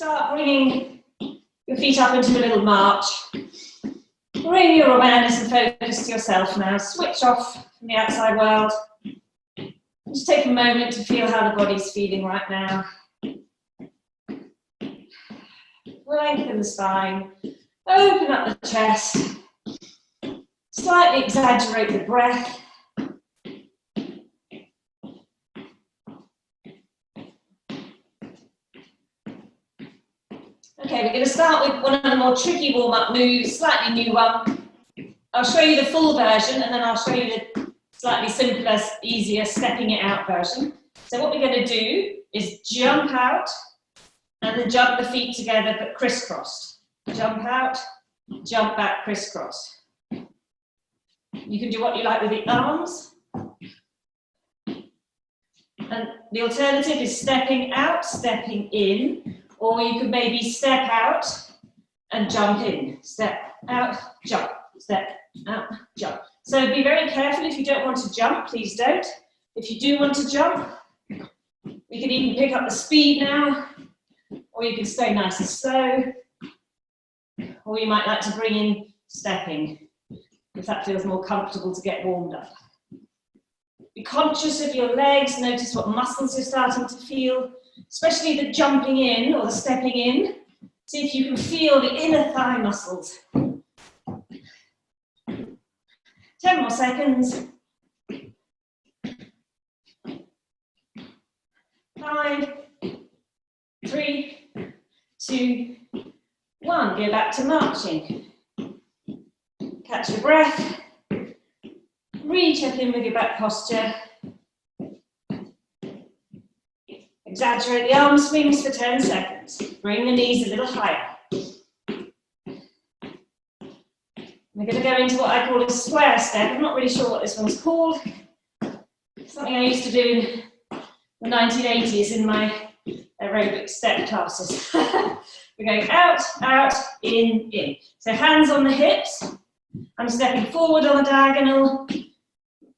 start bringing your feet up into a little march. Bring your awareness and focus to yourself now. Switch off from the outside world. Just take a moment to feel how the body's feeling right now. Lengthen the spine. Open up the chest. Slightly exaggerate the breath. Okay, we're going to start with one of the more tricky warm-up moves, slightly new one. I'll show you the full version and then I'll show you the slightly simpler, easier stepping it out version. So what we're going to do is jump out and then jump the feet together but crisscrossed. Jump out, jump back, crisscross. You can do what you like with the arms. And the alternative is stepping out, stepping in. Or you could maybe step out and jump in. Step out, jump, step out, jump. So be very careful. If you don't want to jump, please don't. If you do want to jump, we can even pick up the speed now, or you can stay nice and slow, or you might like to bring in stepping, if that feels more comfortable to get warmed up. Be conscious of your legs, notice what muscles you're starting to feel. Especially the jumping in or the stepping in. See if you can feel the inner thigh muscles. 10 more seconds. 5, 3, 2, 1. Go back to marching. Catch your breath. Re-check in with your back posture. Exaggerate the arm swings for 10 seconds. Bring the knees a little higher. We're going to go into what I call a square step. I'm not really sure what this one's called. Something I used to do in the 1980s in my aerobic step classes. We're going out, out, in, in. So hands on the hips. I'm stepping forward on the diagonal.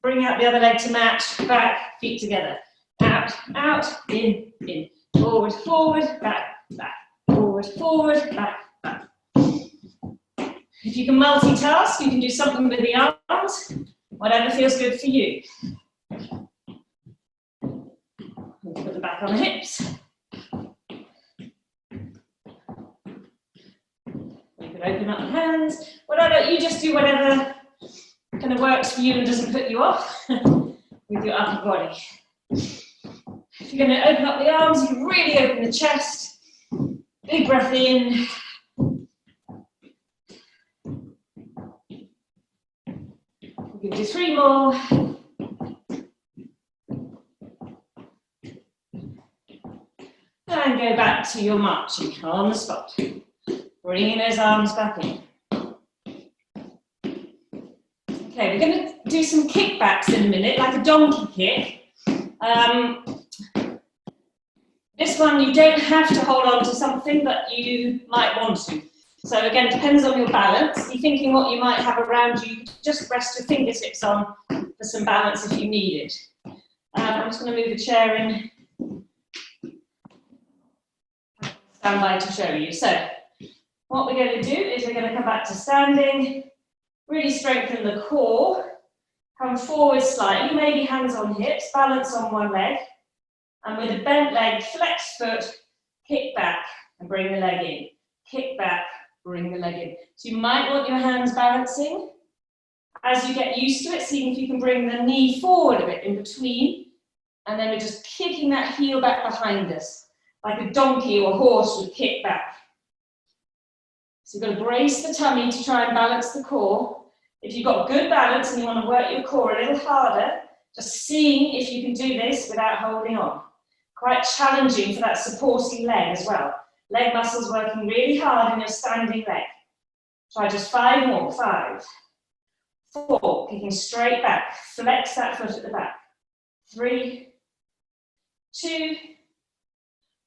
Bring out the other leg to match. Back, feet together. Out, out, in, in. Forward, forward, back, back. Forward, forward, back, back. If you can multitask, you can do something with the arms, whatever feels good for you. Put the back on the hips. You can open up the hands. Whatever, you just do whatever kind of works for you and doesn't put you off with your upper body. If you're going to open up the arms, you can really open the chest. Big breath in. We can do 3 more. And go back to your marching on the spot. Bringing those arms back in. Okay, we're going to do some kickbacks in a minute, like a donkey kick. This one, you don't have to hold on to something, but you might want to. So again, depends on your balance. You're thinking what you might have around you. You can just rest your fingertips on for some balance if you need it. I'm just going to move the chair in. Stand by to show you. So what we're going to do is we're going to come back to standing, really strengthen the core, come forward slightly, maybe hands on hips, balance on one leg. And with a bent leg, flex foot, kick back and bring the leg in. Kick back, bring the leg in. So you might want your hands balancing. As you get used to it, see if you can bring the knee forward a bit in between. And then we're just kicking that heel back behind us, like a donkey or horse would kick back. So you've got to brace the tummy to try and balance the core. If you've got good balance and you want to work your core a little harder, just seeing if you can do this without holding on. Quite challenging for that supporting leg as well. Leg muscles working really hard in your standing leg. Try just 5 more. 5, 4, kicking straight back. Flex that foot at the back. 3, 2,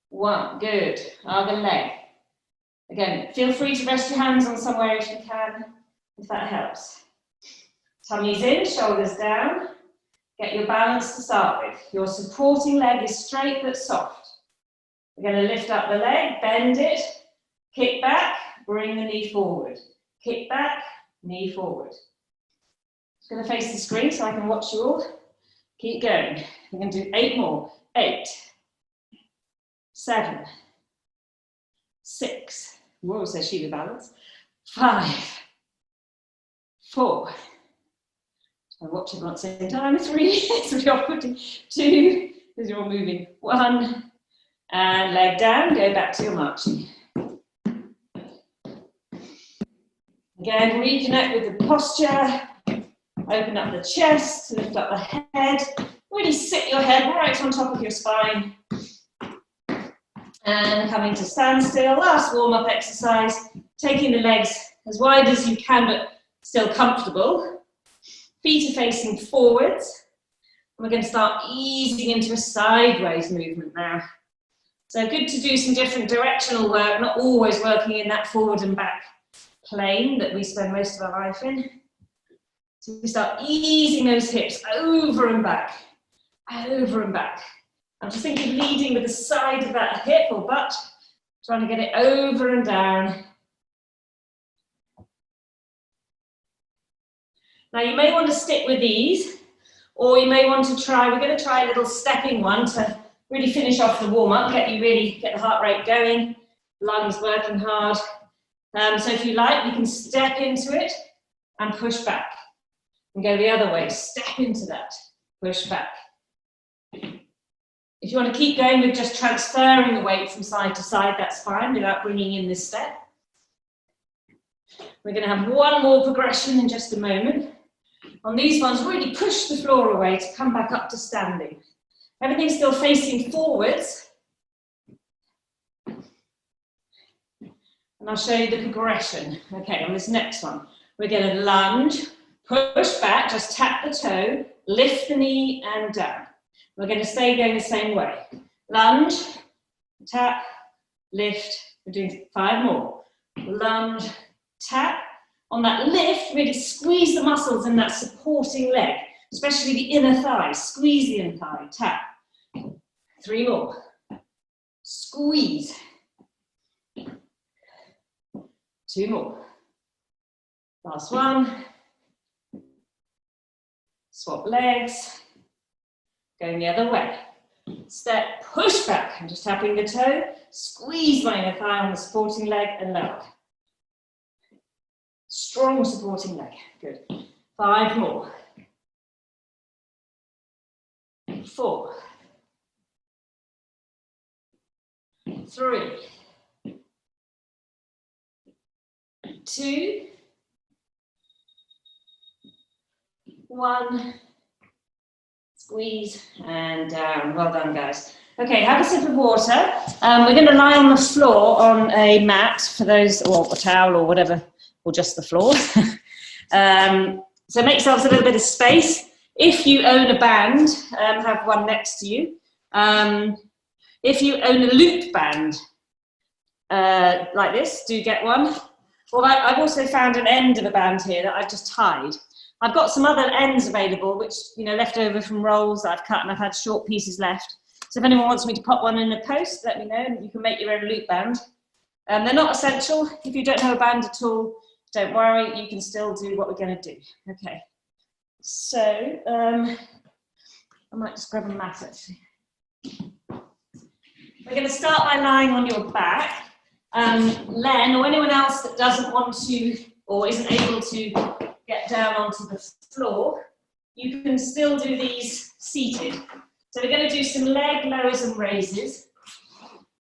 1. Good. Other leg. Again, feel free to rest your hands on somewhere if you can, if that helps. Tummy's in, shoulders down. Get your balance to start with. Your supporting leg is straight but soft. We're going to lift up the leg, bend it, kick back, bring the knee forward. Kick back, knee forward. Just going to face the screen so I can watch you all. Keep going. We're going to do 8 more. 8, 7, 6. Whoa, says she with balance. 5, 4. I watch everyone at the same time. 3, it's really awkward. 2, because you're all moving. 1, and leg down, go back to your marching. Again, reconnect with the posture. Open up the chest, lift up the head. Really sit your head right on top of your spine. And coming to standstill, last warm-up exercise. Taking the legs as wide as you can, but still comfortable. Feet are facing forwards. And we're going to start easing into a sideways movement now. So good to do some different directional work, not always working in that forward and back plane that we spend most of our life in. So we start easing those hips over and back, over and back. I'm just thinking leading with the side of that hip or butt, trying to get it over and down. Now you may want to stick with these, or you may want to try, we're going to try a little stepping one to really finish off the warm-up, get the heart rate going, lungs working hard. So if you like, you can step into it and push back. And go the other way, step into that, push back. If you want to keep going with just transferring the weight from side to side, that's fine, without bringing in this step. We're going to have one more progression in just a moment. On these ones, really push the floor away to come back up to standing. Everything's still facing forwards. And I'll show you the progression. Okay, on this next one, we're going to lunge, push back, just tap the toe, lift the knee and down. We're going to stay going the same way. Lunge, tap, lift. We're doing 5 more. Lunge, tap. On that lift, really squeeze the muscles in that supporting leg, especially the inner thigh. Squeeze the inner thigh, tap. 3 more. Squeeze. 2 more. Last one. Swap legs. Going the other way. Step, push back. I'm just tapping the toe. Squeeze my inner thigh on the supporting leg and lower. Strong supporting leg. Good. 5 more. 4. 3. 2. 1. Squeeze and down. Well done, guys. Okay, have a sip of water. We're going to lie on the floor on a mat for those, or a towel or whatever, or just the floor. So make yourselves a little bit of space. If you own a band, have one next to you. If you own a loop band like this, do get one. Well, I've also found an end of a band here that I've just tied. I've got some other ends available, which, you know, left over from rolls that I've cut, and I've had short pieces left. So if anyone wants me to pop one in a post, let me know, and you can make your own loop band. They're not essential. If you don't have a band at all, don't worry, you can still do what we're going to do. Okay, so I might just grab a mat actually. We're going to start by lying on your back. Len, or anyone else that doesn't want to or isn't able to get down onto the floor, you can still do these seated. So we're going to do some leg lowers and raises.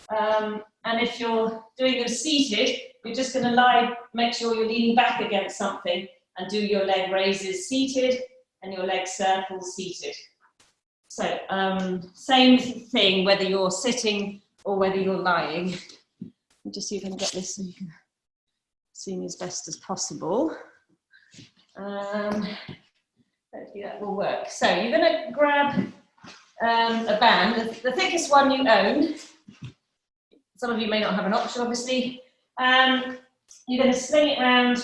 And if you're doing them seated, you're just going to lie, make sure you're leaning back against something and do your leg raises seated and your leg circles seated. So same thing whether you're sitting or whether you're lying. Let me just see if I can get this so you can see me as best as possible. Hopefully that will work. So you're going to grab a band, the thickest one you own. Some of you may not have an option, obviously. You're going to sling it around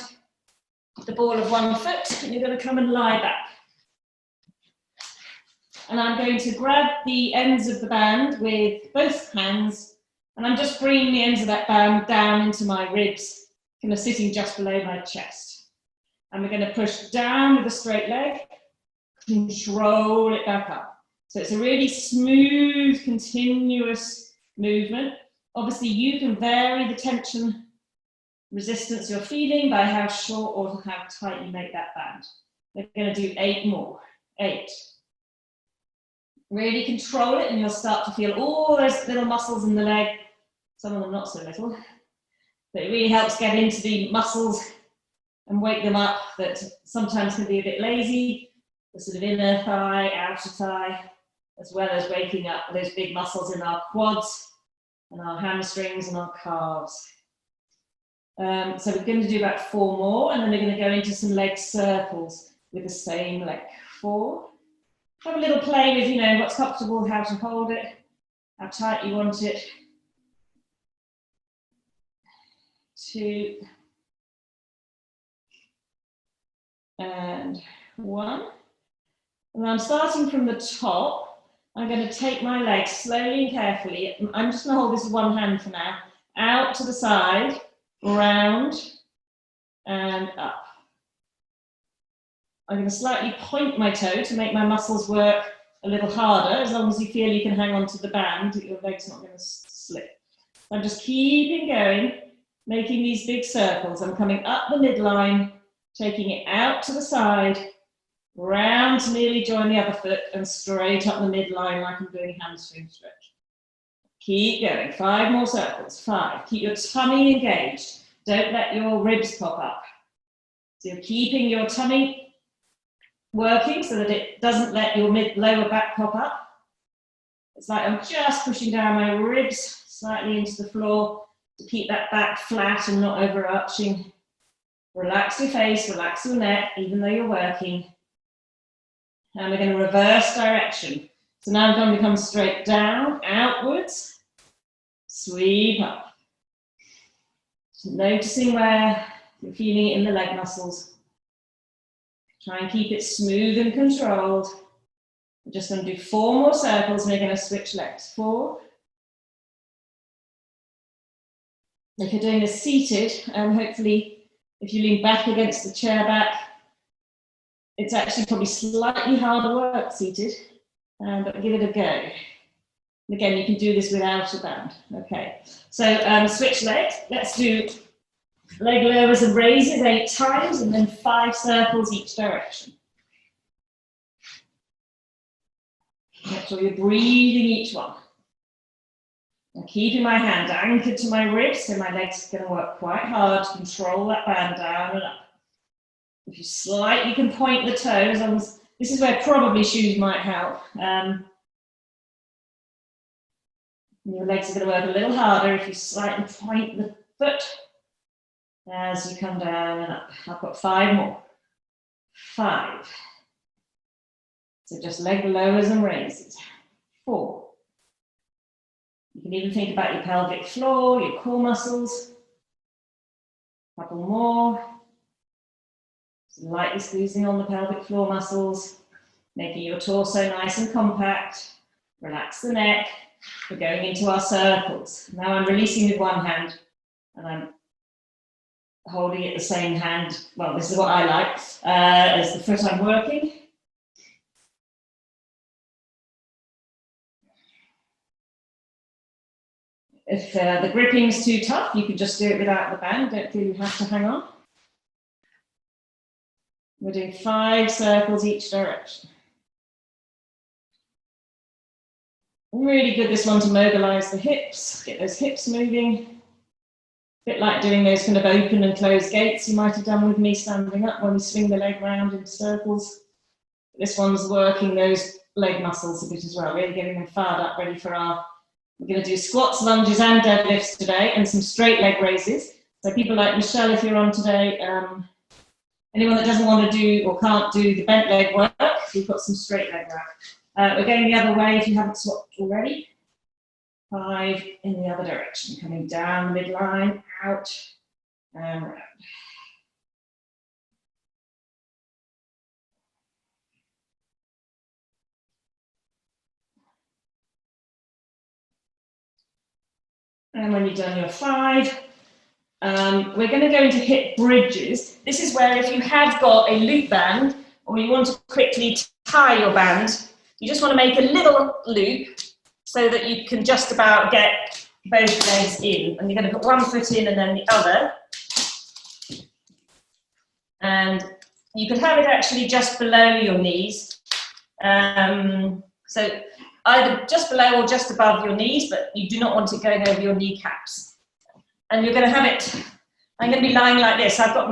the ball of one foot, and you're going to come and lie back. And I'm going to grab the ends of the band with both hands And I'm just bringing the ends of that band down into my ribs, kind of sitting just below my chest. And we're going to push down with a straight leg, control it back up. So it's a really smooth, continuous movement. Obviously, you can vary the tension resistance you're feeling by how short or how tight you make that band. We're going to do 8 more. 8. Really control it and you'll start to feel all those little muscles in the leg, some of them not so little, but it really helps get into the muscles and wake them up that sometimes can be a bit lazy, the sort of inner thigh, outer thigh, as well as waking up those big muscles in our quads and our hamstrings and our calves. So we're going to do about 4 more, and then we're going to go into some leg circles with the same leg. 4. Have a little play with, you know, what's comfortable, how to hold it, how tight you want it. 2. And 1. And I'm starting from the top. I'm going to take my legs slowly and carefully. I'm just going to hold this with one hand for now. Out to the side, round, and up. I'm going to slightly point my toe to make my muscles work a little harder. As long as you feel you can hang on to the band, your leg's not going to slip. I'm just keeping going, making these big circles. I'm coming up the midline, taking it out to the side, round to nearly join the other foot, and straight up the midline like I'm doing a hamstring stretch. Keep going. 5 more circles. 5. Keep your tummy engaged. Don't let your ribs pop up. So you're keeping your tummy working so that it doesn't let your lower back pop up. It's like I'm just pushing down my ribs slightly into the floor to keep that back flat and not overarching. Relax your face, relax your neck, even though you're working. And we're going to reverse direction. So now I'm going to come straight down, outwards, sweep up. Noticing where you're feeling it in the leg muscles. Try and keep it smooth and controlled. We're just going to do 4 more circles and we're going to switch legs. 4. If you're doing this seated, hopefully if you lean back against the chair back, it's actually probably slightly harder work seated, but give it a go. And again, you can do this without a band. Okay, so switch legs. Let's do leg lowers and raises 8 times and then 5 circles each direction. Make sure you're breathing each one. And keeping my hand anchored to my ribs, so my legs are going to work quite hard to control that band down and up. If you slightly can point the toes, this is where probably shoes might help. Your legs are going to work a little harder if you slightly point the foot as you come down and up. I've got 5 more. 5. So just leg lowers and raises. 4. You can even think about your pelvic floor, your core muscles. A couple more. So lightly squeezing on the pelvic floor muscles, making your torso nice and compact. Relax the neck. We're going into our circles. Now I'm releasing with one hand and I'm holding it the same hand. Well, this is what I like, as the foot I'm working. If the gripping's too tough, you can just do it without the band. Don't feel you have to hang on. We're doing 5 circles each direction. Really good, this one, to mobilize the hips, get those hips moving. A bit like doing those kind of open and closed gates you might have done with me standing up when we swing the leg round in circles. This one's working those leg muscles a bit as well, really getting them fired up, ready for we're going to do squats, lunges and deadlifts today, and some straight leg raises. So people like Michelle, if you're on today, anyone that doesn't want to do or can't do the bent leg work, we've got some straight leg work. We're going the other way if you haven't swapped already. 5 in the other direction, coming down the midline, out and round. And when you've done your 5, we're going to go into hip bridges. This is where if you have got a loop band or you want to quickly tie your band, you just want to make a little loop so that you can just about get both legs in. And you're going to put one foot in and then the other. And you could have it actually just below your knees. So either just below or just above your knees, but you do not want it going over your kneecaps. And you're going to have it, I'm going to be lying like this. I've got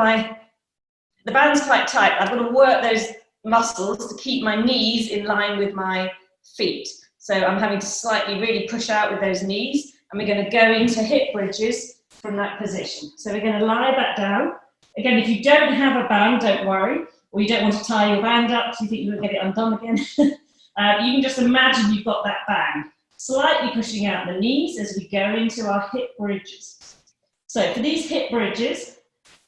the band's quite tight. I've got to work those muscles to keep my knees in line with my feet. So I'm having to slightly really push out with those knees, and we're going to go into hip bridges from that position. So we're going to lie back down. Again, if you don't have a band, don't worry, or you don't want to tie your band up because you think you won't get it undone again. You can just imagine you've got that band, slightly pushing out the knees as we go into our hip bridges. So for these hip bridges,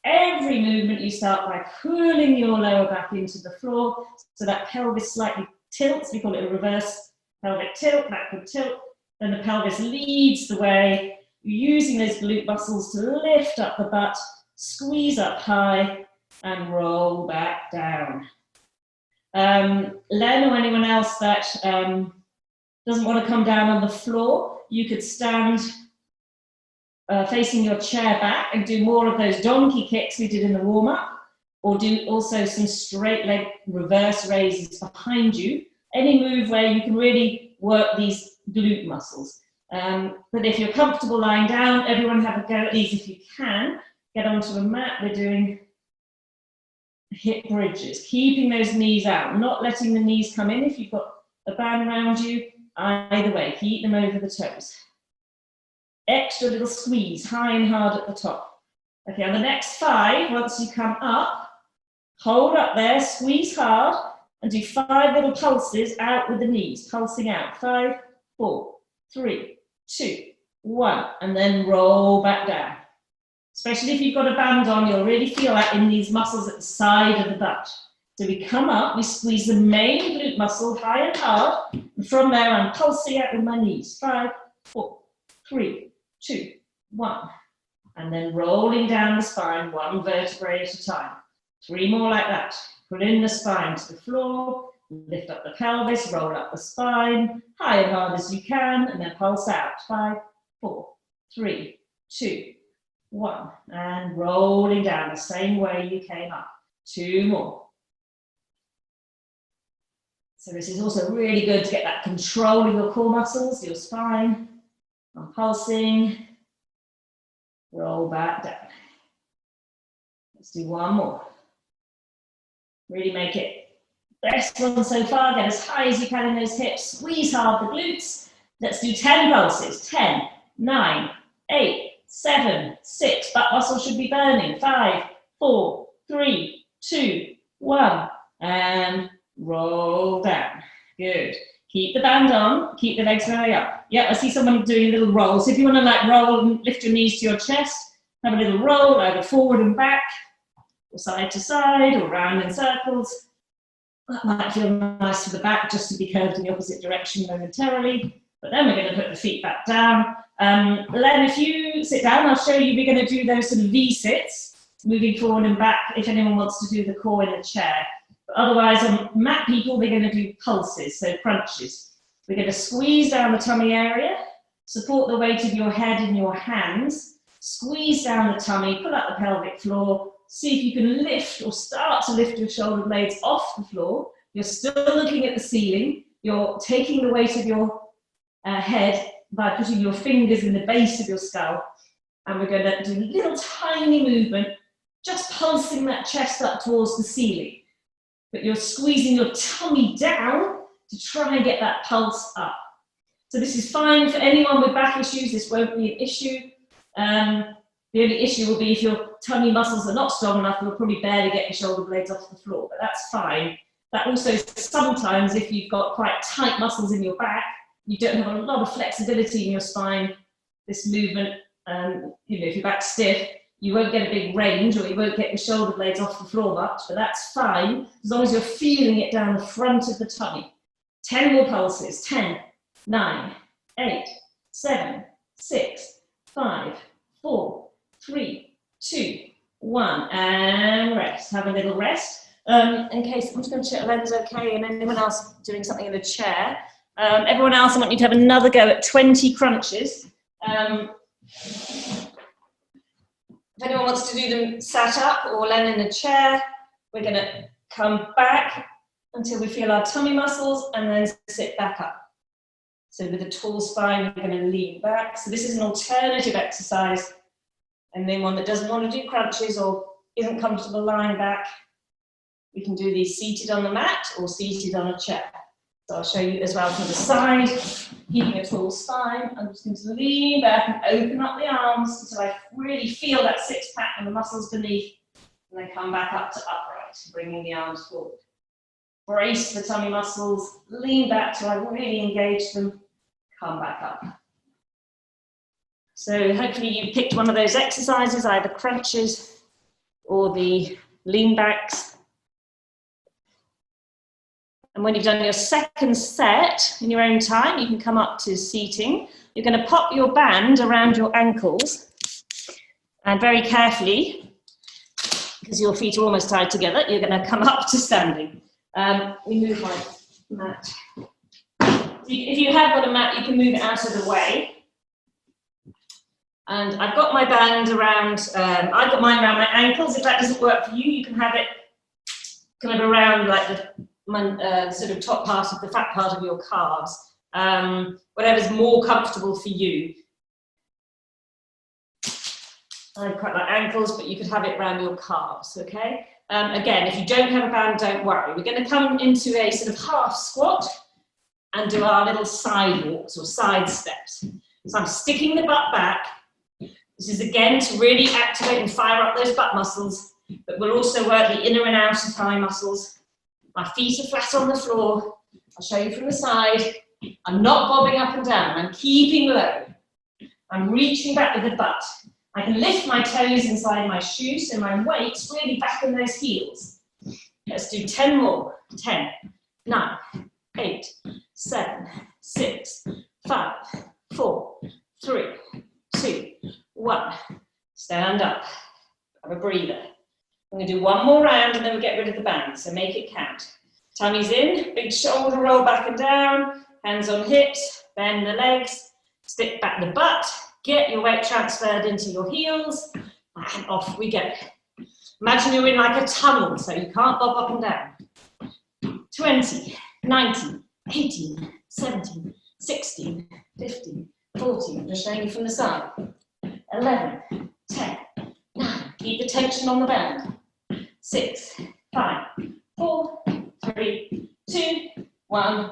every movement you start by pulling your lower back into the floor so that pelvis slightly tilts. We call it a reverse pelvic tilt, backward tilt. Then the pelvis leads the way. You're using those glute muscles to lift up the butt, squeeze up high, and roll back down. Len or anyone else that doesn't want to come down on the floor, you could stand facing your chair back and do more of those donkey kicks we did in the warm-up, or do also some straight leg reverse raises behind you. Any move where you can really work these glute muscles. But if you're comfortable lying down, everyone have a go at these if you can. Get onto a mat. We're doing hip bridges, keeping those knees out, not letting the knees come in. If you've got a band around you, either way, keep them over the toes. Extra little squeeze, high and hard at the top. Okay, on the next 5, once you come up, hold up there, squeeze hard, and do 5 little pulses out with the knees, pulsing out. 5, 4, 3, 2, 1, and then roll back down. Especially if you've got a band on, you'll really feel that in these muscles at the side of the butt. So we come up, we squeeze the main glute muscle high and hard, and from there I'm pulsing out with my knees. 5, 4, 3, 2, 1, and then rolling down the spine, 1 vertebrae at a time. 3 more like that. Pull in the spine to the floor, lift up the pelvis, roll up the spine, high and hard as you can, and then pulse out. 5, 4, 3, 2, 1, and rolling down the same way you came up. 2 more. So this is also really good to get that control of your core muscles, your spine. I'm pulsing. Roll back down. Let's do 1 more. Really make it best one so far. Get as high as you can in those hips. Squeeze hard the glutes. Let's do 10 pulses. 10, 9, 8, 7, 6. Butt muscle should be burning. 5, 4, 3, 2, 1. And roll down. Good. Keep the band on. Keep the legs very up. Yeah, I see someone doing little rolls. If you want to like roll and lift your knees to your chest, have a little roll, either forward and back, or side to side, or round in circles. That might feel nice for the back, just to be curved in the opposite direction momentarily. But then we're going to put the feet back down. Len, if you sit down, I'll show you. We're going to do those sort of V-sits, moving forward and back, if anyone wants to do the core in a chair. But otherwise, on mat people, we're going to do pulses, so crunches. We're going to squeeze down the tummy area, support the weight of your head in your hands, squeeze down the tummy, pull up the pelvic floor, see if you can lift or start to lift your shoulder blades off the floor. You're still looking at the ceiling. You're taking the weight of your head by putting your fingers in the base of your skull. And we're going to do a little tiny movement, just pulsing that chest up towards the ceiling. But you're squeezing your tummy down to try and get that pulse up. So this is fine for anyone with back issues. This won't be an issue. The only issue will be if your tummy muscles are not strong enough, you'll probably barely get your shoulder blades off the floor, but that's fine. That also sometimes, if you've got quite tight muscles in your back, you don't have a lot of flexibility in your spine, this movement, if your back's stiff, you won't get a big range, or you won't get your shoulder blades off the floor much, but that's fine, as long as you're feeling it down the front of the tummy. 10 more pulses. 10, 9, 8, 7, 6, 5, 4, 3, 2, 1, and rest. Have a little rest. In case, I'm just going to check Len's okay, and anyone else doing something in a chair. Everyone else, I want you to have another go at 20 crunches. If anyone wants to do them sat up or Len in a chair, we're going to come back until we feel our tummy muscles and then sit back up. So with a tall spine, we're going to lean back. So this is an alternative exercise. And then one that doesn't want to do crunches or isn't comfortable lying back, we can do these seated on the mat or seated on a chair. So I'll show you as well from the side, keeping a tall spine. I'm just going to lean back and open up the arms until I really feel that six pack and the muscles beneath, and then come back up to upright, bringing the arms forward. Brace the tummy muscles, lean back till I really engage them, come back up. So hopefully you picked one of those exercises, either crunches or the lean backs. And when you've done your second set in your own time, you can come up to seating. You're going to pop your band around your ankles, and very carefully, because your feet are almost tied together, you're going to come up to standing. We move my mat. If you have got a mat, you can move it out of the way. And I've got my band around, I've got mine around my ankles. If that doesn't work for you, you can have it kind of around like the sort of top part of the fat part of your calves, whatever's more comfortable for you. I quite like ankles, but you could have it around your calves, okay? Again, if you don't have a band, don't worry. We're going to come into a sort of half squat and do our little side walks or side steps. So I'm sticking the butt back. This is again to really activate and fire up those butt muscles, but we'll also work the inner and outer thigh muscles. My feet are flat on the floor. I'll show you from the side. I'm not bobbing up and down. I'm keeping low. I'm reaching back with the butt. I can lift my toes inside my shoes, so my weight's really back in those heels. Let's do 10 more. 10, 9, 8, 7, 6, 5, 4, 3, 2, 1. Stand up. Have a breather. I'm going to do one more round and then we'll get rid of the band, so make it count. Tummy's in, big shoulder roll back and down, hands on hips, bend the legs, stick back the butt, get your weight transferred into your heels, and off we go. Imagine you're in like a tunnel, so you can't bob up and down. 20, 19, 18, 17, 16, 15, 14, I'm just showing you from the side. 11, 10, 9, keep the tension on the band. 6, 5, 4, 3, 2, 1,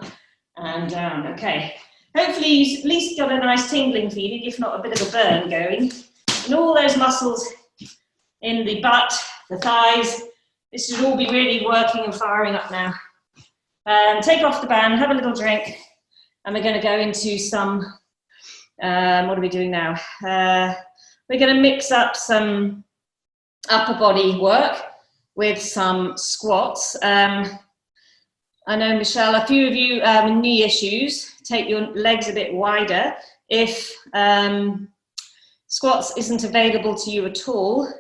and down. Okay. Hopefully you've at least got a nice tingling feeling, if not a bit of a burn going. And all those muscles in the butt, the thighs, this should all be really working and firing up now. Take off the band, have a little drink, and we're going to go into some, what are we doing now? We're going to mix up some upper body work with some squats. I know, Michelle, a few of you with knee issues, take your legs a bit wider. If squats isn't available to you at all,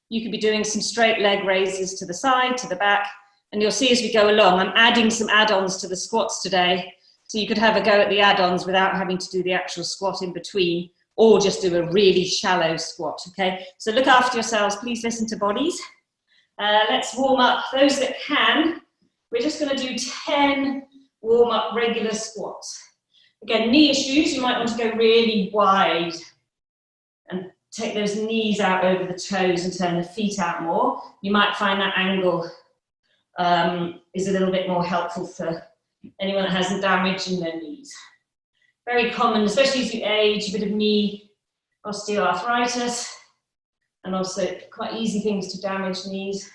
you could be doing some straight leg raises to the side, to the back, and you'll see as we go along, I'm adding some add-ons to the squats today, so you could have a go at the add-ons without having to do the actual squat in between, or just do a really shallow squat, okay? So look after yourselves, please listen to bodies. Let's warm up, those that can. We're just going to do 10 warm-up regular squats. Again, knee issues, you might want to go really wide and take those knees out over the toes and turn the feet out more. You might find that angle is a little bit more helpful for anyone that has damage in their knees. Very common, especially as you age, a bit of knee osteoarthritis, and also quite easy things to damage knees.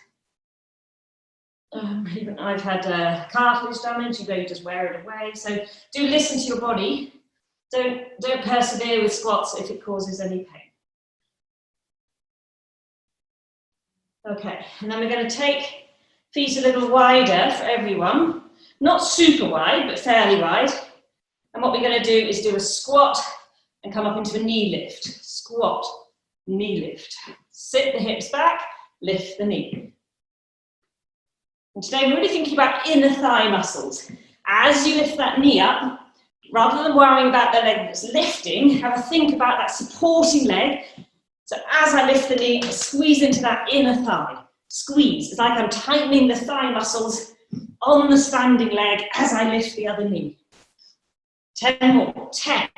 Even I've had cartilage damage, you just wear it away. So do listen to your body. Don't persevere with squats if it causes any pain. Okay, and then we're going to take feet a little wider for everyone. Not super wide, but fairly wide. And what we're going to do is do a squat and come up into a knee lift. squat, knee lift. Sit the hips back, lift the knee. And today we're really thinking about inner thigh muscles. As you lift that knee up, rather than worrying about the leg that's lifting, have a think about that supporting leg. So as I lift the knee, I squeeze into that inner thigh. Squeeze. It's like I'm tightening the thigh muscles on the standing leg as I lift the other knee. 10 more. 10.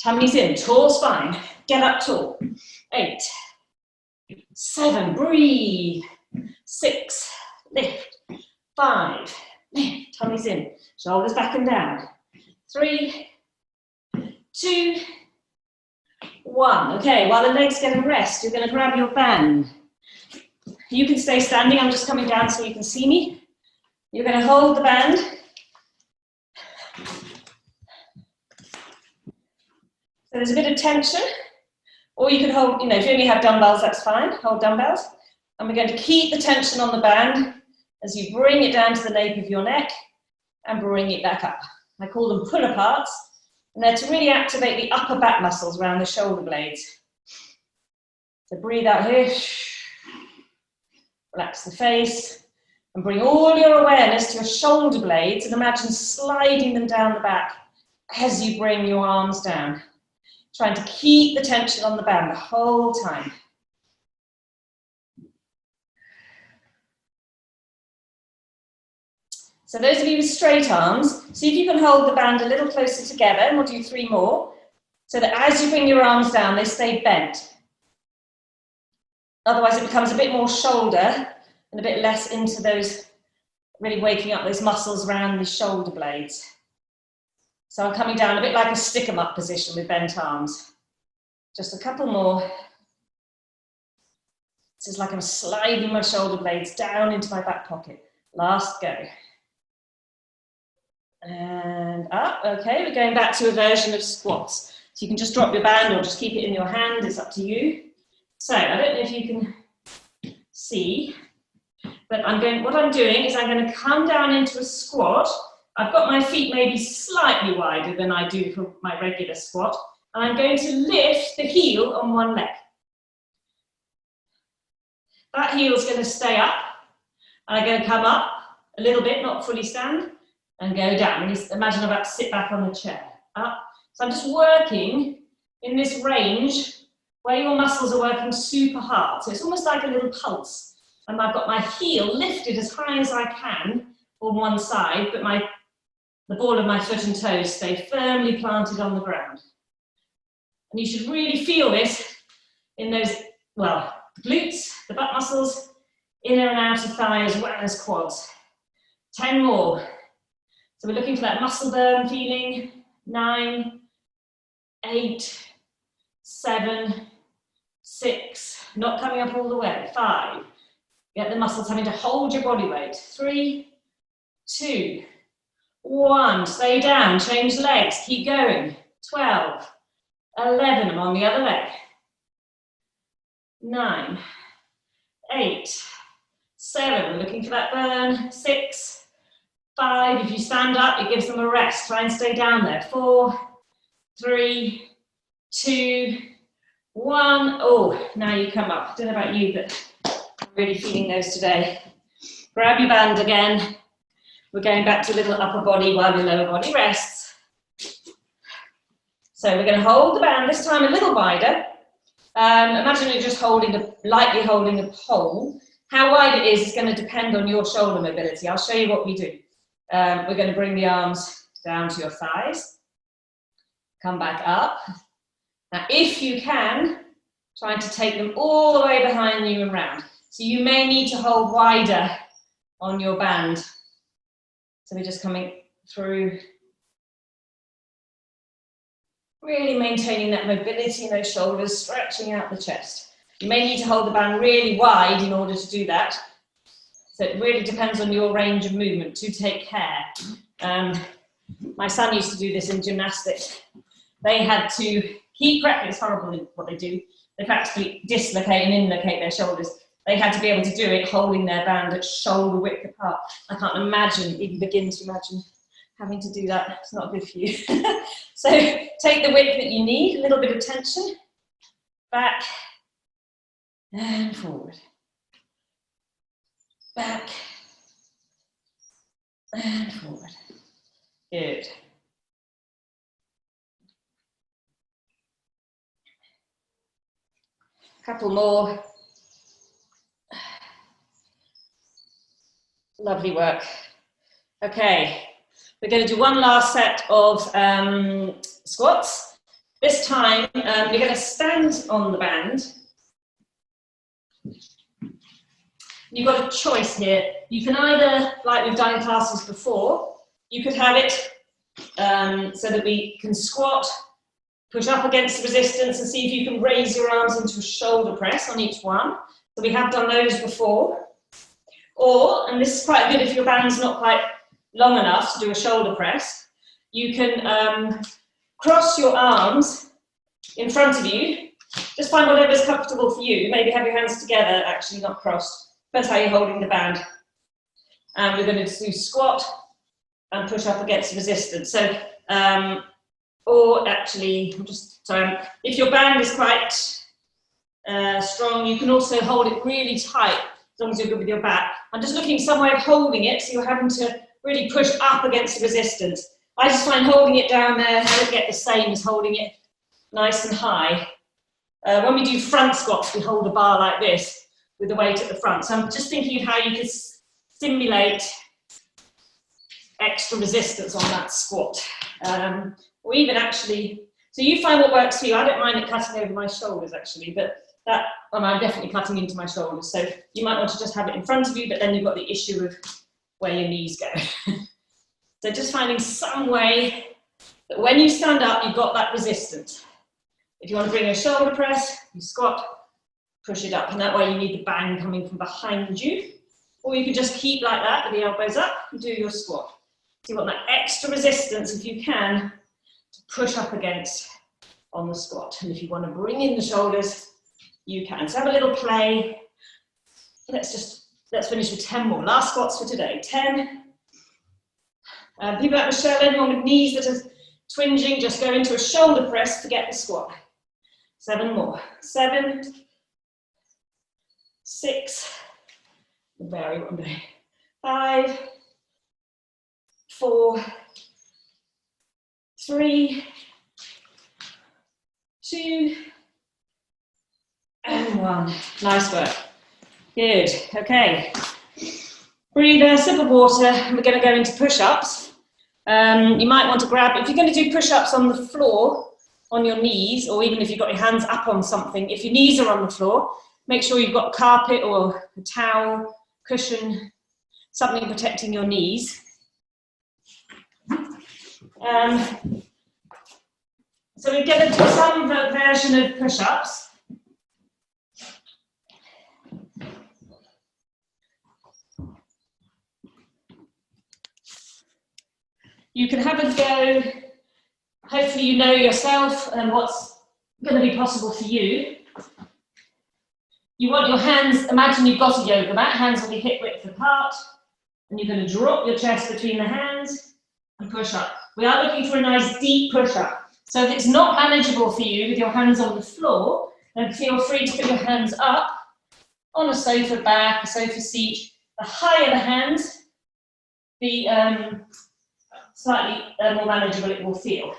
Tummy's in. Tall spine. Get up tall. 8. 7. Breathe. 6. Lift. 5. Lift. Tummy's in. Shoulders back and down. 3. 2. 1. Okay, while the legs get a rest, you're going to grab your band. You can stay standing. I'm just coming down so you can see me. You're going to hold the band. So there's a bit of tension. Or you can hold, if you only have dumbbells, that's fine. Hold dumbbells. And we're going to keep the tension on the band as you bring it down to the nape of your neck and bring it back up. I call them pull aparts. And they're to really activate the upper back muscles around the shoulder blades. So breathe out here. Relax the face. And bring all your awareness to your shoulder blades and imagine sliding them down the back as you bring your arms down. Trying to keep the tension on the band the whole time. So those of you with straight arms, see if you can hold the band a little closer together, and we'll do 3 more, so that as you bring your arms down, they stay bent. Otherwise it becomes a bit more shoulder and a bit less into those, really waking up those muscles around the shoulder blades. So I'm coming down a bit like a stick 'em up position with bent arms. Just a couple more. This is like I'm sliding my shoulder blades down into my back pocket. Last go. And up, okay, we're going back to a version of squats. So you can just drop your band or just keep it in your hand, it's up to you. So I don't know if you can see, but what I'm doing is I'm going to come down into a squat. I've got my feet maybe slightly wider than I do for my regular squat, and I'm going to lift the heel on one leg. That heel's going to stay up, and I'm going to come up a little bit, not fully stand, and go down. And imagine I'm about to sit back on the chair. Up. So I'm just working in this range where your muscles are working super hard. So it's almost like a little pulse. And I've got my heel lifted as high as I can on one side, but the ball of my foot and toes stay firmly planted on the ground. And you should really feel this in those, well, glutes, the butt muscles, inner and outer thigh as well as quads. 10 more. So we're looking for that muscle burn feeling. 9, 8, 7, 6, not coming up all the way. 5, get the muscles having to hold your body weight. 3, 2, 1, stay down, change legs, keep going. 12, 11, I'm on the other leg. 9, 8, 7, we're looking for that burn. 6, 5, if you stand up, it gives them a rest. Try and stay down there. 4, 3, 2, 1. Oh, now you come up. I don't know about you, but I'm really feeling those today. Grab your band again. We're going back to a little upper body while your lower body rests. So we're going to hold the band, this time a little wider. Imagine you're just lightly holding a pole. How wide it is going to depend on your shoulder mobility. I'll show you what we do. We're going to bring the arms down to your thighs. Come back up. Now, if you can, try to take them all the way behind you and round. So you may need to hold wider on your band. So we're just coming through, really maintaining that mobility in those shoulders, stretching out the chest. You may need to hold the band really wide in order to do that. So it really depends on your range of movement, to take care. My son used to do this in gymnastics. They had to keep practicing, it's horrible what they do. They practically dislocate and inlocate their shoulders. They had to be able to do it holding their band at shoulder width apart. I can't even begin to imagine having to do that. It's not good for you. So take the width that you need, a little bit of tension. back, and forward. Back, and forward. Good. Couple more. Lovely work. Okay, we're going to do one last set of squats. This time, you're going to stand on the band. You've got a choice here. You can either, like we've done in classes before, you could have it so that we can squat, push up against the resistance and see if you can raise your arms into a shoulder press on each one. So we have done those before. Or, and this is quite good if your band's not quite long enough to do a shoulder press, you can cross your arms in front of you. Just find whatever's comfortable for you. Maybe have your hands together, actually not crossed. Depends how you're holding the band. And we're going to do squat and push up against resistance. So, or actually, if your band is quite strong, you can also hold it really tight, as long as you're good with your back. I'm just looking some way of holding it, so you're having to really push up against the resistance. I just find holding it down there, I don't get the same as holding it nice and high. When we do front squats, we hold a bar like this with the weight at the front. So I'm just thinking of how you could stimulate extra resistance on that squat. Or even actually, so you find what works for you. I don't mind it cutting over my shoulders actually, but I'm definitely cutting into my shoulders. So you might want to just have it in front of you, but then you've got the issue of where your knees go. So just finding some way that when you stand up, you've got that resistance. If you want to bring a shoulder press, you squat, push it up, and that way you need the bang coming from behind you. Or you can just keep like that with the elbows up and do your squat. So you want that extra resistance, if you can, to push up against on the squat. And if you want to bring in the shoulders, you can. So have a little play. Let's finish with 10 more. Last squats for today. 10. People like Michelle, anyone with knees that are twinging, just go into a shoulder press, forget the squat. 7 more. 7, 6, vary one day. 5, 4, 3, 2, and 1. Nice work. Good. Okay. Breathe a sip of water, and we're going to go into push-ups. You might want to grab, if you're going to do push-ups on the floor, on your knees, or even if you've got your hands up on something, if your knees are on the floor, make sure you've got carpet or a towel, cushion, something protecting your knees. So we're going to do some version of push-ups. You can have a go. Hopefully you know yourself and what's going to be possible for you. You want your hands, imagine you've got a yoga mat, hands will be hip width apart, and you're going to drop your chest between the hands and push up. We are looking for a nice deep push up. So if it's not manageable for you with your hands on the floor, then feel free to put your hands up on a sofa back, a sofa seat. The higher the hands, the slightly more manageable it will feel.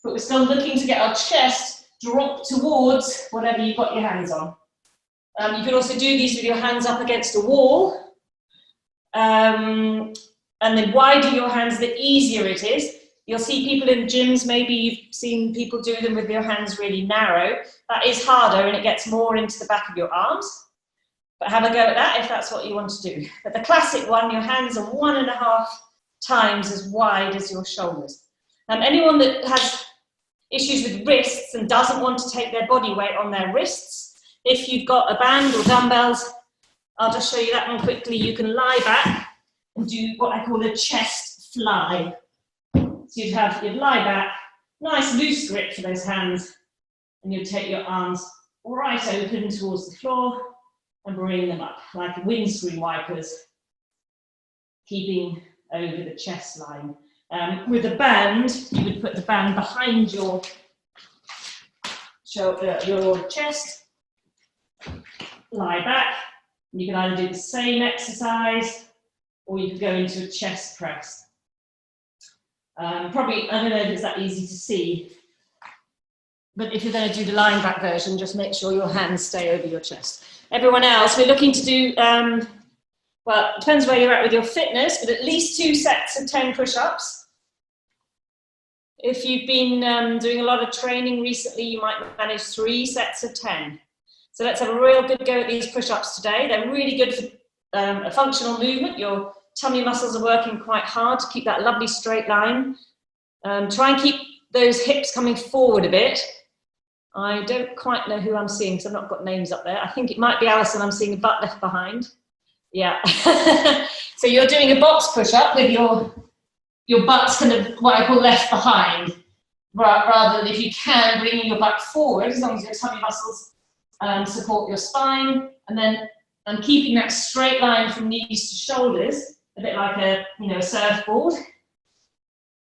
But we're still looking to get our chest dropped towards whatever you've got your hands on. You can also do these with your hands up against a wall. And the wider your hands, the easier it is. You'll see people in gyms, maybe you've seen people do them with your hands really narrow. That is harder and it gets more into the back of your arms. But have a go at that if that's what you want to do. But the classic one, your hands are 1.5 times as wide as your shoulders. Anyone that has issues with wrists and doesn't want to take their body weight on their wrists, if you've got a band or dumbbells, I'll just show you that one quickly. You can lie back and do what I call a chest fly. So you'd lie back, nice loose grip for those hands, and you'd take your arms right open towards the floor and bring them up like windscreen wipers, keeping over the chest line. With a band, you would put the band behind your your chest, lie back. You can either do the same exercise or you could go into a chest press. Probably, I don't know if it's that easy to see, but if you're going to do the lying back version, just make sure your hands stay over your chest. Everyone else, we're looking to do, well, it depends where you're at with your fitness, but at least 2 sets of 10 push-ups. If you've been doing a lot of training recently, you might manage 3 sets of 10. So let's have a real good go at these push-ups today. They're really good for a functional movement. Your tummy muscles are working quite hard to keep that lovely straight line. Try and keep those hips coming forward a bit. I don't quite know who I'm seeing because I've not got names up there. I think it might be Alisa. I'm seeing a butt left behind. Yeah. So you're doing a box push-up with your butt's kind of what I call left behind, rather than, if you can, bringing your butt forward, as long as your tummy muscles support your spine, and then keeping that straight line from knees to shoulders, a bit like a surfboard,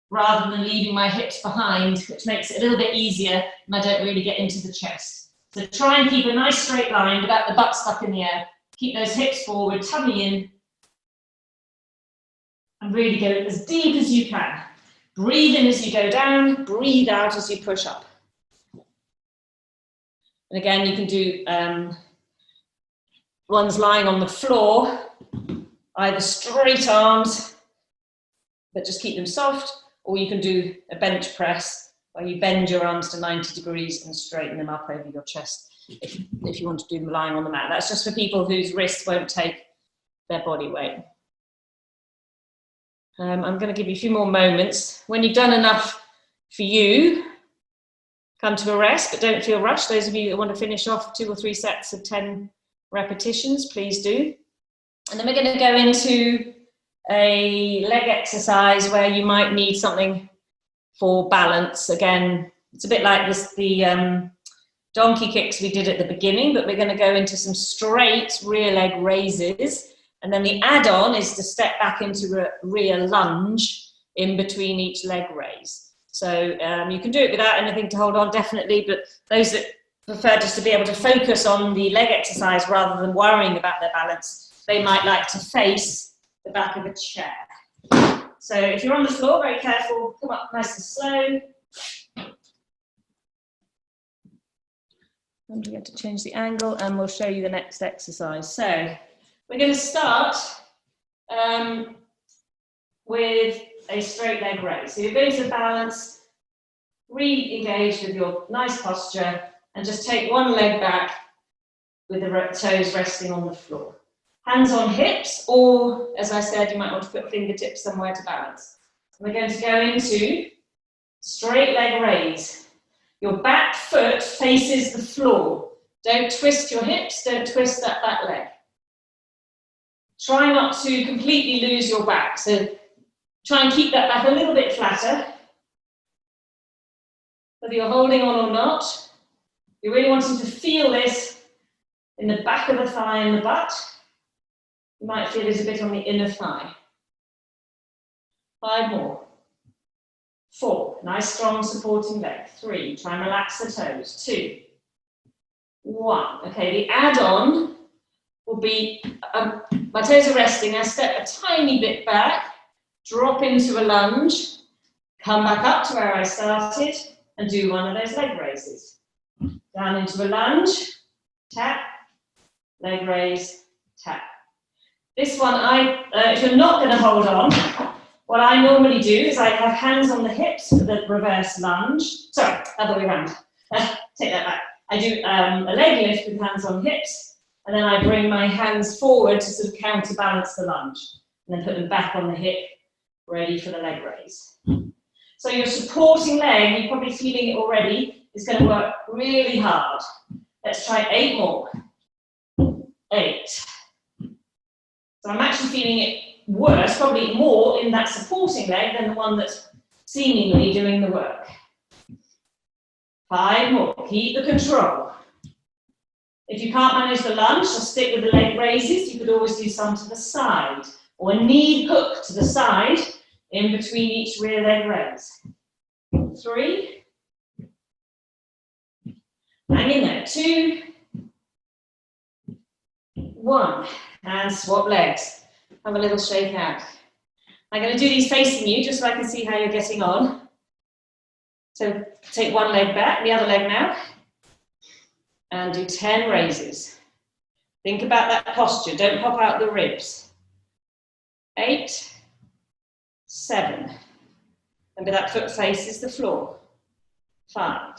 rather than leaving my hips behind, which makes it a little bit easier and I don't really get into the chest. So try and keep a nice straight line without the butt stuck in the air. Keep those hips forward, tummy in, and really go as deep as you can. Breathe in as you go down, breathe out as you push up. And again, you can do ones lying on the floor, either straight arms, but just keep them soft, or you can do a bench press where you bend your arms to 90 degrees and straighten them up over your chest if you want to do them lying on the mat. That's just for people whose wrists won't take their body weight. I'm going to give you a few more moments. When you've done enough for you, come to a rest, but don't feel rushed. Those of you that want to finish off 2 or 3 sets of 10 repetitions, please do. And then we're going to go into a leg exercise where you might need something for balance. Again, it's a bit like the donkey kicks we did at the beginning, but we're going to go into some straight rear leg raises. And then the add-on is to step back into a rear lunge in between each leg raise. So you can do it without anything to hold on, definitely, but those that prefer just to be able to focus on the leg exercise rather than worrying about their balance, they might like to face the back of a chair. So if you're on the floor, very careful, come up nice and slow. And we have to change the angle, and we'll show you the next exercise. So we're going to start with a straight leg raise. So you're going to balance, re-engage with your nice posture, and just take one leg back with the toes resting on the floor. Hands on hips, or as I said, you might want to put fingertips somewhere to balance. We're going to go into straight leg raise. Your back foot faces the floor. Don't twist your hips, don't twist that back leg. Try not to completely lose your back, so try and keep that back a little bit flatter. Whether you're holding on or not, you're really wanting to feel this in the back of the thigh and the butt. You might feel it a bit on the inner thigh. 5 more. 4, nice strong supporting leg. 3, try and relax the toes. 2, 1. Okay, the add-on will be, my toes are resting, I step a tiny bit back, drop into a lunge, come back up to where I started, and do one of those leg raises. Down into a lunge, tap, leg raise, tap. This one, if you're not going to hold on, what I normally do is I have hands on the hips for the reverse lunge. Sorry, other way around. Take that back. I do a leg lift with hands on hips, and then I bring my hands forward to sort of counterbalance the lunge, and then put them back on the hip, ready for the leg raise. So your supporting leg, you're probably feeling it already, is going to work really hard. Let's try 8 more. 8. So I'm actually feeling it worse, probably more in that supporting leg than the one that's seemingly doing the work. 5 more. Keep the control. If you can't manage the lunge, just stick with the leg raises. You could always do some to the side, or a knee hook to the side in between each rear leg raise. 3. Hang in there. 2, 1. And swap legs. Have a little shake out. I'm going to do these facing you just so I can see how you're getting on. So take one leg back, the other leg now. And do 10 raises. Think about that posture. Don't pop out the ribs. 8, 7. Remember that foot faces the floor. 5,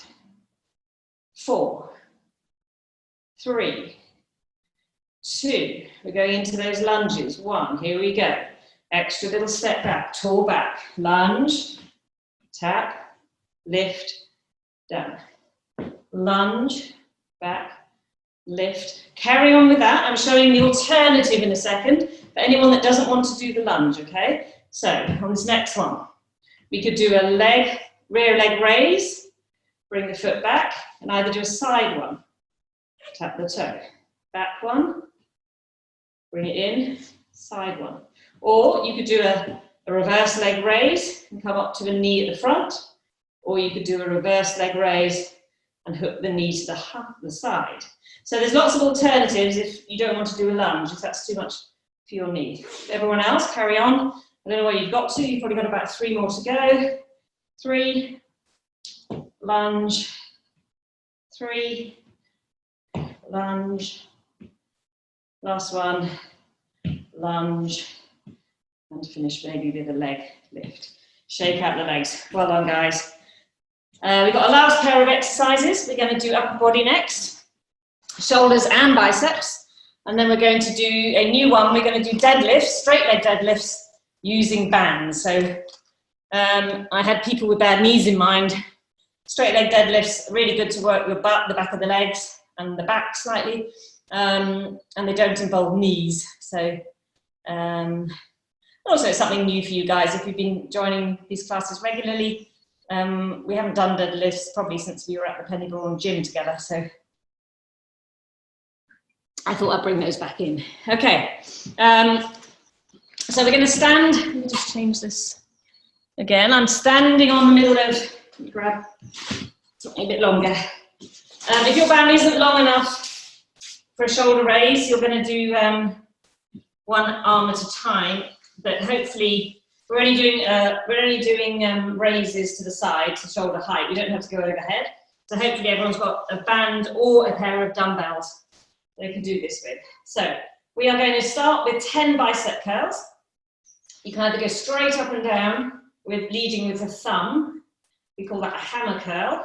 4, 3, 2. We're going into those lunges. 1. Here we go. Extra little step back, tall back. Lunge, tap, lift, down. Lunge, back, lift. Carry on with that. I'm showing the alternative in a second for anyone that doesn't want to do the lunge, okay? So on this next one, we could do a leg, rear leg raise, bring the foot back, and either do a side one, tap the toe, back one, bring it in, side one. Or you could do a reverse leg raise and come up to a knee at the front, or you could do a reverse leg raise and hook the knee to the side. So there's lots of alternatives if you don't want to do a lunge, if that's too much for your knee. Everyone else, carry on. I don't know where you've got to, you've probably got about 3 more to go. 3, lunge, 3, lunge, last one, lunge, and finish maybe with a leg lift. Shake out the legs. Well done, guys. We've got a last pair of exercises. We're going to do upper body next, shoulders and biceps, and then we're going to do a new one. We're going to do deadlifts, straight leg deadlifts using bands. So I had people with bad knees in mind. Straight leg deadlifts, really good to work your butt, the back of the legs, and the back slightly, and they don't involve knees. So also it's something new for you guys if you've been joining these classes regularly. We haven't done deadlifts probably since we were at the Penny Brohn gym together, so I thought I'd bring those back in. Okay, so we're going to stand. Let me just change this again. I'm standing on the middle of, let me grab something a bit longer. If your band isn't long enough for a shoulder raise, you're going to do one arm at a time, but hopefully we're only doing raises to the side to shoulder height. We don't have to go overhead. So hopefully everyone's got a band or a pair of dumbbells they can do this with. So we are going to start with 10 bicep curls. You can either go straight up and down with leading with the thumb. We call that a hammer curl.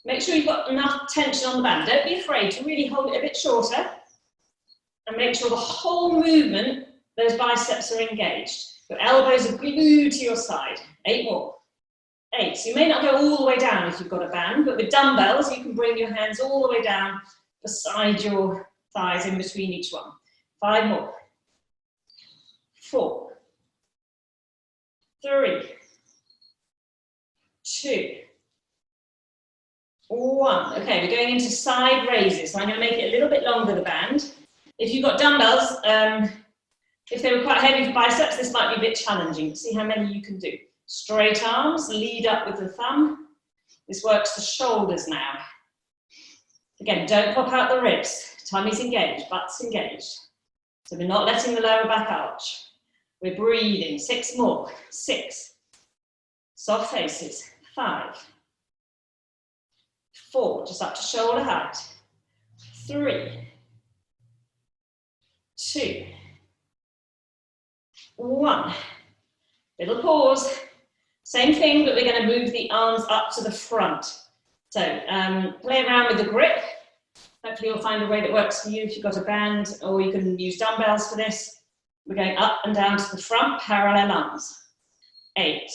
Make sure you've got enough tension on the band. Don't be afraid to really hold it a bit shorter and make sure the whole movement, those biceps are engaged. Your elbows are glued to your side. 8 more. 8. So you may not go all the way down if you've got a band, but with dumbbells, you can bring your hands all the way down beside your thighs in between each one. 5 more. 4. 3. 2. 1. Okay, we're going into side raises. So I'm going to make it a little bit longer, the band. If you've got dumbbells, if they were quite heavy for biceps, this might be a bit challenging. See how many you can do. Straight arms, lead up with the thumb. This works the shoulders now. Again, don't pop out the ribs. Tummy's engaged, butt's engaged. So we're not letting the lower back arch. We're breathing. 6 more. 6. Soft faces. 5. 4, just up to shoulder height. 3. 2. 1. Little pause. Same thing, but we're going to move the arms up to the front. So play around with the grip. Hopefully you'll find a way that works for you if you've got a band, or you can use dumbbells for this. We're going up and down to the front, parallel arms. 8.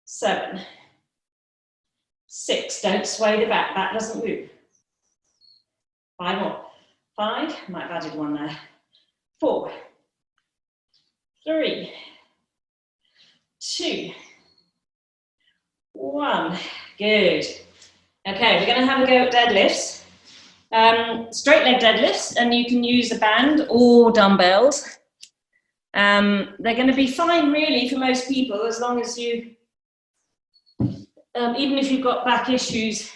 7. 6. Don't sway the back. Back doesn't move. 5 more. 5. Might have added one there. 4. 3. 2. 1. Good. Okay, we're going to have a go at deadlifts. Straight leg deadlifts, and you can use a band or dumbbells. They're going to be fine really for most people, as long as you, even if you've got back issues,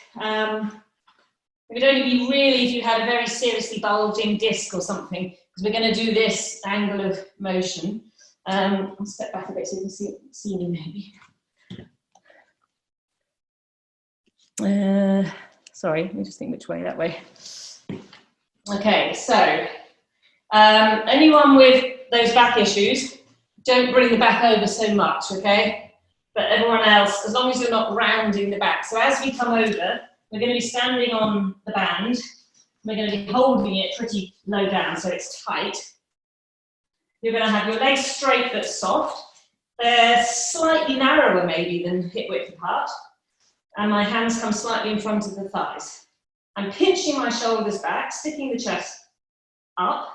It would only be really if you had a very seriously bulging disc or something, because we're going to do this angle of motion. I'll step back a bit so you can see me maybe. Sorry, let me just think which way, that way. Okay, so anyone with those back issues, don't bring the back over so much, okay? But everyone else, as long as you're not rounding the back. So as we come over, we're going to be standing on the band. We're going to be holding it pretty low down so it's tight. You're going to have your legs straight but soft. They're slightly narrower maybe than hip width apart. And my hands come slightly in front of the thighs. I'm pinching my shoulders back, sticking the chest up.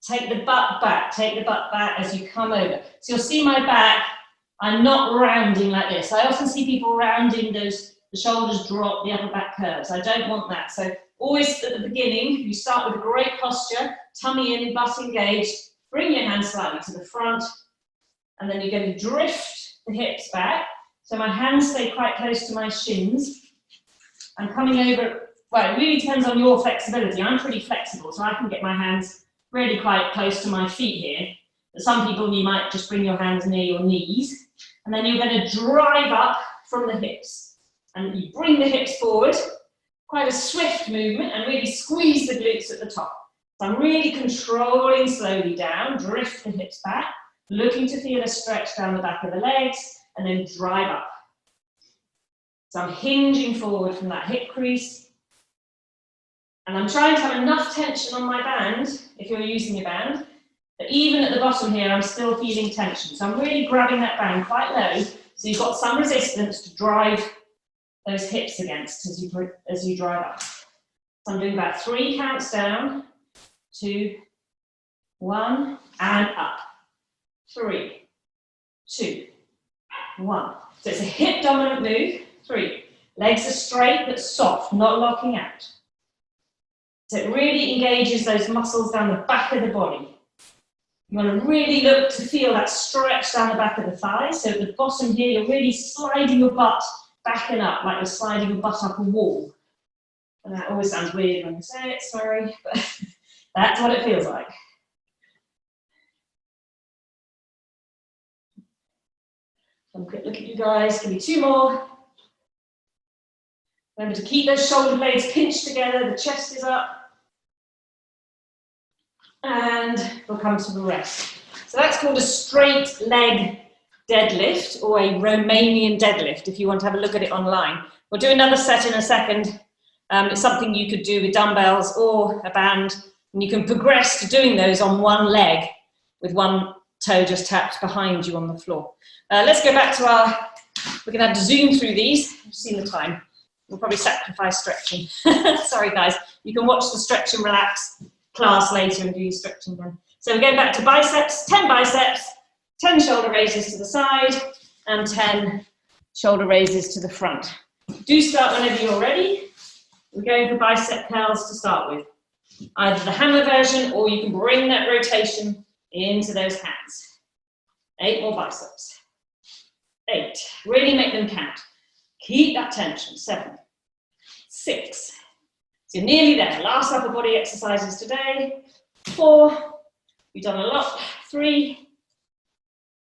Take the butt back as you come over. So you'll see my back, I'm not rounding like this. I often see people rounding those, the shoulders drop, the upper back curves. I don't want that. So always at the beginning, you start with a great posture, tummy in, butt engaged, bring your hands slightly to the front, and then you're going to drift the hips back. So my hands stay quite close to my shins. I'm coming over, well, it really depends on your flexibility. I'm pretty flexible, so I can get my hands really quite close to my feet here. But some people, you might just bring your hands near your knees, and then you're going to drive up from the hips. And you bring the hips forward, quite a swift movement, and really squeeze the glutes at the top. So I'm really controlling slowly down, drift the hips back, looking to feel a stretch down the back of the legs, and then drive up. So I'm hinging forward from that hip crease. And I'm trying to have enough tension on my band, if you're using a band, but even at the bottom here, I'm still feeling tension. So I'm really grabbing that band quite low, so you've got some resistance to drive those hips against as you drive up. So I'm doing about 3 counts down, 2, 1, and up. 3, 2, 1. So it's a hip dominant move. 3. Legs are straight but soft, not locking out. So it really engages those muscles down the back of the body. You want to really look to feel that stretch down the back of the thighs. So at the bottom here, you're really sliding your butt back and up, like you're sliding your butt up a wall. And that always sounds weird when I say it, sorry, but that's what it feels like. Have a quick look at you guys. Give me 2 more. Remember to keep those shoulder blades pinched together, the chest is up. And we'll come to the rest. So that's called a straight leg deadlift, or a Romanian deadlift, if you want to have a look at it online. We'll do another set in a second. It's something you could do with dumbbells or a band, and you can progress to doing those on one leg with one toe just tapped behind you on the floor. Let's go back to we're going to have to zoom through these. I've seen the time. We'll probably sacrifice stretching. Sorry guys, you can watch the stretch and relax class later and do your stretching then. So we're going back to biceps, 10 biceps, 10 shoulder raises to the side, and 10 shoulder raises to the front. Do start whenever you're ready. We're going for bicep curls to start with. Either the hammer version, or you can bring that rotation into those hands. 8 more biceps. 8. Really make them count. Keep that tension. 7. 6. So you're nearly there. Last upper body exercises today. 4. You've done a lot. 3.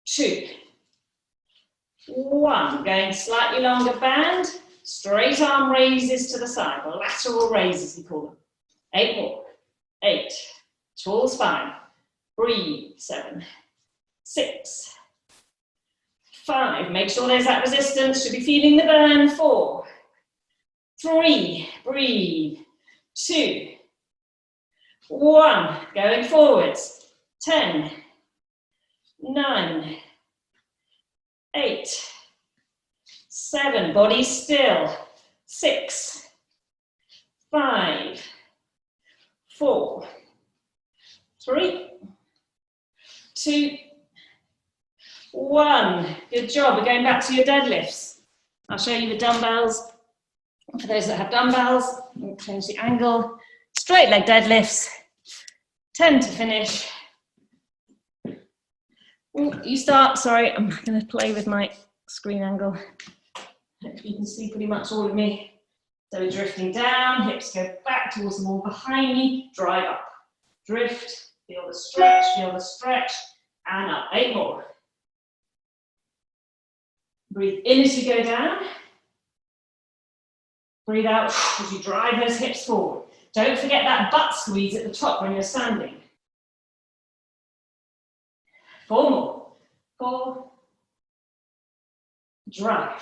2. 1. Going slightly longer band. Straight arm raises to the side. Lateral raises, we call them. 8 more. 8. Tall spine. Breathe. 7. 6. 5. Make sure there's that resistance. Should be feeling the burn. 4. 3. Breathe. 2. 1. Going forwards. 10. 9. 8. 7. Body still. 6. 5. 4. 3. 2. 1. Good job. We're going back to your deadlifts. I'll show you the dumbbells. For those that have dumbbells, we'll change the angle. Straight leg deadlifts. 10 to finish. You start. Sorry, I'm going to play with my screen angle. Hopefully you can see pretty much all of me. So we're drifting down, hips go back towards the wall behind me, drive up. Drift, feel the stretch, and up. 8 more. Breathe in as you go down. Breathe out as you drive those hips forward. Don't forget that butt squeeze at the top when you're standing. 4 more. 4. Drive.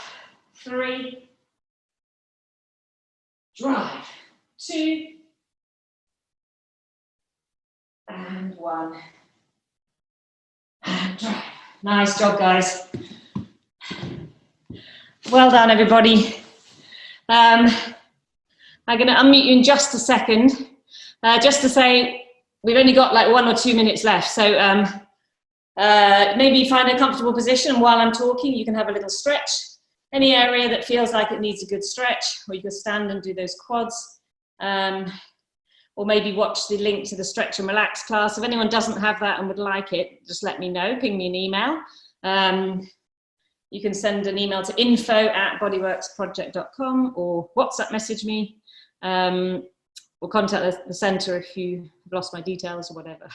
3. Drive. 2. And 1. And drive. Nice job, guys. Well done, everybody. I'm going to unmute you in just a second, just to say we've only got like 1 or 2 minutes left. So maybe find a comfortable position while I'm talking. You can have a little stretch. Any area that feels like it needs a good stretch, or you can stand and do those quads. Or maybe watch the link to the Stretch and Relax class. If anyone doesn't have that and would like it, just let me know, ping me an email. You can send an email to info@bodyworksproject.com or WhatsApp message me, or contact the centre if you have lost my details or whatever.